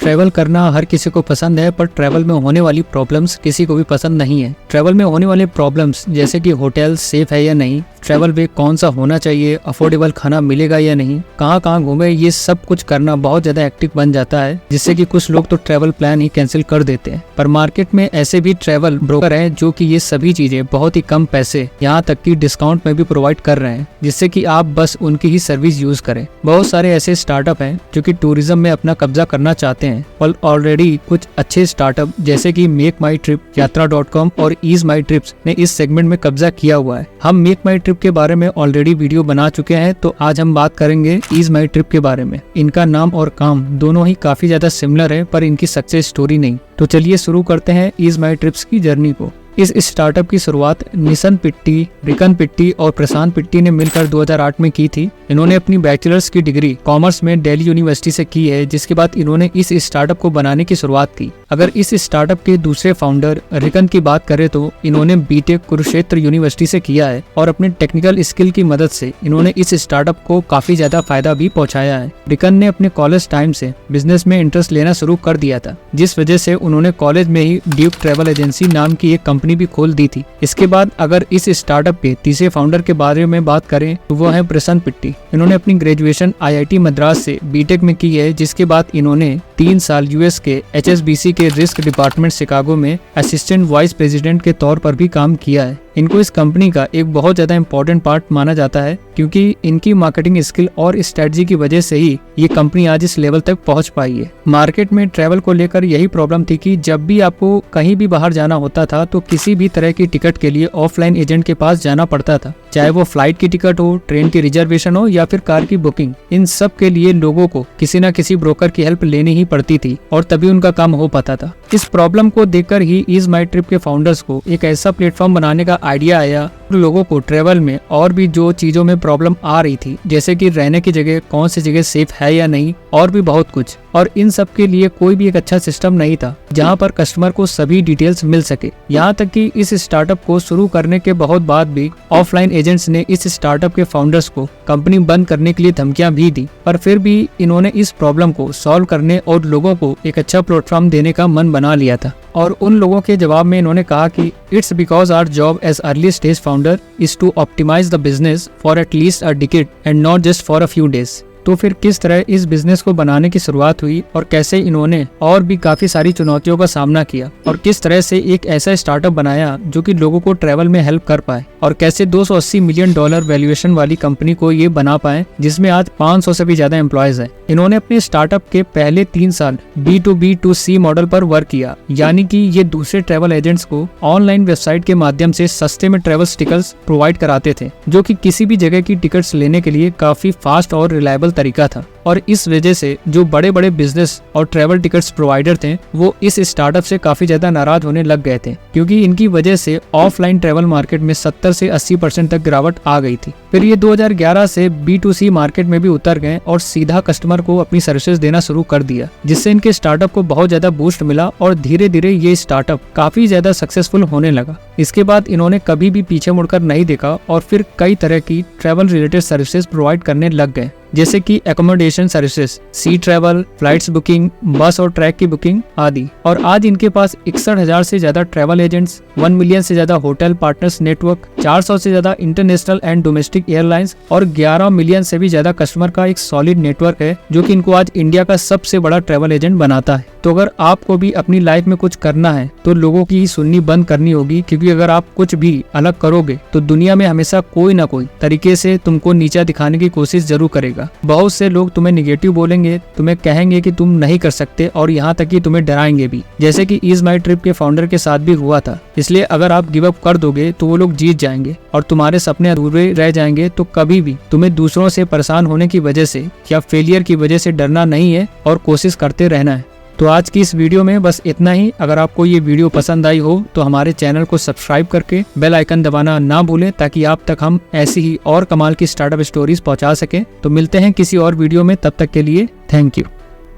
Travel करना हर किसी को पसंद है, पर ट्रैवल में होने वाली प्रॉब्लम्स किसी को भी पसंद नहीं है। ट्रैवल में होने वाले प्रॉब्लम्स जैसे कि होटल सेफ है या नहीं, ट्रैवल वे कौन सा होना चाहिए, अफोर्डेबल खाना मिलेगा या नहीं, कहाँ घूमे, ये सब कुछ करना बहुत ज्यादा हेक्टिक बन जाता है, जिससे कि कुछ लोग तो ट्रैवल प्लान ही कैंसिल कर देते हैं। पर मार्केट में ऐसे भी ट्रैवल ब्रोकर हैं जो कि ये सभी चीजें बहुत ही कम पैसे, यहाँ तक कि डिस्काउंट में भी प्रोवाइड कर रहे हैं, जिससे कि आप बस उनकी ही सर्विस यूज करें। बहुत सारे ऐसे स्टार्टअप हैं जो कि टूरिज्म में अपना कब्जा करना चाहते हैं और ऑलरेडी कुछ अच्छे स्टार्टअप जैसे कि मेक माई ट्रिप, यात्रा.com और ईज माई ट्रिप्स ने इस सेगमेंट में कब्जा किया हुआ है। हम मेक माई ट्रिप के बारे में ऑलरेडी वीडियो बना चुके हैं, तो आज हम बात करेंगे ईज माई ट्रिप के बारे में। इनका नाम और काम दोनों ही काफी ज्यादा सिमिलर है, पर इनकी सक्सेस स्टोरी नहीं। तो चलिए शुरू करते हैं ईज माई ट्रिप्स की जर्नी को। इस स्टार्टअप की शुरुआत निशन पिट्टी, रिकन पिट्टी और प्रशांत पिट्टी ने मिलकर 2008 में की थी। इन्होंने अपनी बैचलर्स की डिग्री कॉमर्स में दिल्ली यूनिवर्सिटी से की है, जिसके बाद इन्होंने इस स्टार्टअप को बनाने की शुरुआत की। अगर इस स्टार्टअप के दूसरे फाउंडर रिकन की बात करें तो इन्होंने बीटेक कुरुक्षेत्र यूनिवर्सिटी से किया है और अपने टेक्निकल स्किल की मदद से इन्होंने इस स्टार्टअप को काफी ज्यादा फायदा भी पहुंचाया है। रिकन ने अपने कॉलेज टाइम से बिजनेस में इंटरेस्ट लेना शुरू कर दिया था, जिस वजह से उन्होंने कॉलेज में ही ड्यूक ट्रैवल एजेंसी नाम की एक कंपनी भी खोल दी थी। इसके बाद अगर इस स्टार्टअप के तीसरे फाउंडर के बारे में बात करें तो वो है प्रशांत पिट्टी। इन्होंने अपनी ग्रेजुएशन IIT मद्रास से बीटेक में की है, जिसके बाद इन्होंने 3 साल यूएस के HSBC के रिस्क डिपार्टमेंट शिकागो में असिस्टेंट वाइस प्रेसिडेंट के तौर पर भी काम किया है। इनको इस कंपनी का एक बहुत ज्यादा इम्पोर्टेंट पार्ट माना जाता है, क्योंकि इनकी मार्केटिंग स्किल और स्ट्रेटजी की वजह से ही ये कंपनी आज इस लेवल तक पहुंच पाई है। मार्केट में ट्रैवल को लेकर यही प्रॉब्लम थी कि जब भी आपको कहीं भी बाहर जाना होता था तो किसी भी तरह की टिकट के लिए ऑफलाइन एजेंट के पास जाना पड़ता था, चाहे वो फ्लाइट की टिकट हो, ट्रेन की रिजर्वेशन हो या फिर कार की बुकिंग। इन सब के लिए लोगों को किसी न किसी ब्रोकर की हेल्प लेनी ही पड़ती थी और तभी उनका काम हो पाता था। इस प्रॉब्लम को देखकर ही ईज माई ट्रिप के फाउंडर्स को एक ऐसा प्लेटफॉर्म बनाने का आइडिया आया। लोगों को ट्रेवल में और भी जो चीजों में प्रॉब्लम आ रही थी, जैसे कि रहने की जगह कौन सी जगह सेफ है या नहीं, और भी बहुत कुछ, और इन सब के लिए कोई भी एक अच्छा सिस्टम नहीं था जहां पर कस्टमर को सभी डिटेल्स मिल सके। यहाँ तक कि इस स्टार्टअप को शुरू करने के बहुत बाद भी ऑफलाइन एजेंट्स ने इस स्टार्टअप के फाउंडर्स को कंपनी बंद करने के लिए धमकियां भी दी, पर फिर भी इन्होंने इस प्रॉब्लम को सॉल्व करने और लोगों को एक अच्छा प्लेटफॉर्म देने का मन बना लिया था। और उन लोगों के जवाब में इन्होंने कहा कि it's because our job as early stage founder is to optimise the business for at least a decade and not just for a few days. तो फिर किस तरह इस बिजनेस को बनाने की शुरुआत हुई और कैसे इन्होंने और भी काफी सारी चुनौतियों का सामना किया और किस तरह से एक ऐसा स्टार्टअप बनाया जो कि लोगों को ट्रैवल में हेल्प कर पाए, और कैसे $280 मिलियन वैल्यूएशन वाली कंपनी को ये बना पाए जिसमें आज 500 से भी ज्यादा एम्प्लॉयज हैं। इन्होंने अपने स्टार्टअप के पहले 3 साल B2B2C मॉडल पर वर्क किया, यानी कि ये दूसरे ट्रैवल एजेंट्स को ऑनलाइन वेबसाइट के माध्यम से सस्ते में ट्रैवल टिकट्स प्रोवाइड कराते थे, जो कि किसी भी जगह की टिकट्स लेने के लिए काफी फास्ट और रिलायबल तरीका था। और इस वजह से जो बड़े बड़े बिजनेस और ट्रैवल टिकट्स प्रोवाइडर थे वो इस स्टार्टअप से काफी ज्यादा नाराज होने लग गए थे, क्योंकि इनकी वजह से ऑफलाइन ट्रैवल मार्केट में 70 से 80% तक गिरावट आ गई थी। फिर ये 2011 से B2C मार्केट में भी उतर गए और सीधा कस्टमर को अपनी सर्विसेज देना शुरू कर दिया, जिससे इनके स्टार्टअप को बहुत ज्यादा बूस्ट मिला और धीरे धीरे ये स्टार्टअप काफी ज्यादा सक्सेसफुल होने लगा। इसके बाद इन्होंने कभी भी पीछे मुड़कर नहीं देखा और फिर कई तरह की ट्रैवल रिलेटेड सर्विसेज प्रोवाइड करने लग गए, जैसे कि एकोमोडेशन सर्विसेज, सी ट्रैवल, फ्लाइट्स बुकिंग, बस और ट्रैक की बुकिंग आदि। और आज इनके पास 61,000 से ज्यादा ट्रैवल एजेंट्स, 1 मिलियन से ज्यादा होटल पार्टनर्स नेटवर्क, 400 से ज्यादा इंटरनेशनल एंड डोमेस्टिक एयरलाइंस और 11 मिलियन से भी ज्यादा कस्टमर का एक सॉलिड नेटवर्क है, जो कि इनको आज इंडिया का सबसे बड़ा ट्रैवल एजेंट बनाता है। तो अगर आपको भी अपनी लाइफ में कुछ करना है तो लोगों की सुननी बंद करनी होगी, क्योंकि अगर आप कुछ भी अलग करोगे तो दुनिया में हमेशा कोई ना कोई तरीके से तुमको नीचा दिखाने की कोशिश जरूर करेगा। बहुत से लोग तुम्हें निगेटिव बोलेंगे, तुम्हें कहेंगे कि तुम नहीं कर सकते और यहाँ तक कि तुम्हें डराएंगे भी, जैसे कि ईज माई ट्रिप के फाउंडर के साथ भी हुआ था। इसलिए अगर आप गिव अप कर दोगे तो वो लोग जीत जाएंगे और तुम्हारे सपने अधूरे रह जाएंगे। तो कभी भी तुम्हें दूसरों से परेशान होने की वजह से या फेलियर की वजह से डरना नहीं है और कोशिश करते रहना है। तो आज की इस वीडियो में बस इतना ही। अगर आपको ये वीडियो पसंद आई हो तो हमारे चैनल को सब्सक्राइब करके बेल आइकन दबाना ना भूलें, ताकि आप तक हम ऐसी ही और कमाल की स्टार्टअप स्टोरीज पहुंचा सकें। तो मिलते हैं किसी और वीडियो में, तब तक के लिए थैंक यू।